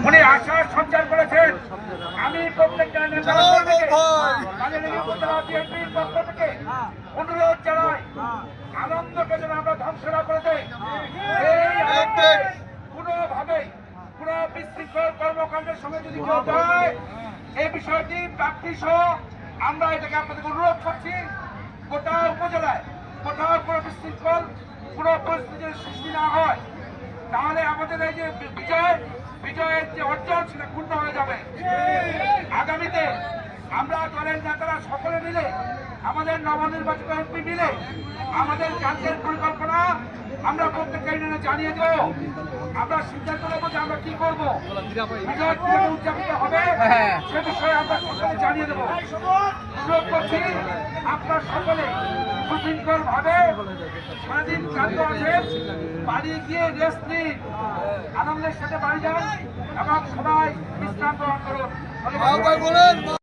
উনি আশা সঞ্চার করেছেন। আমি প্রত্যেকটা পক্ষ থেকে অনুরোধ জানাই, আনন্দকে যেন আমরা ধ্বংস না করে দেই। কোনোভাবে কোন বিশৃঙ্খল কর্মকাণ্ডের সঙ্গে যদি কেউ যায়, এই বিষয়টি প্রার্থী সহ আমরা এটাকে আপনাদের অনুরোধ করছি, গোটা উপজেলায় কোথাও কোনো বিশৃঙ্খল কোনো পরিস্থিতির সৃষ্টি না হয়, তাহলে আমাদের এই যে বিজয়ের যে অর্জন সেটা পূর্ণ হয়ে যাবে। আগামীতে আমরা দলের নেতারা সকলে মিলে, আমাদের নবনির্বাচিত এমপি মিলে আমাদের কাজের পরিকল্পনা আমরা প্রত্যেককে জানিয়ে দেব। আমরা সিদ্ধান্ত নেব যে আমরা কি করবো, বিজয় কিভাবে উদযাপিত হবে সে বিষয়ে আমরা সকলে জানিয়ে দেবো। অনুরোধ করছি আপনার সকলে সুশৃঙ্খল ভাবে সারাদিন ক্লান্ত আছেন, বাড়ি গিয়ে রেস্ট নিন, আনন্দের সাথে বাড়ি যান এবং সবাই বিশ্রাম গ্রহণ করুন।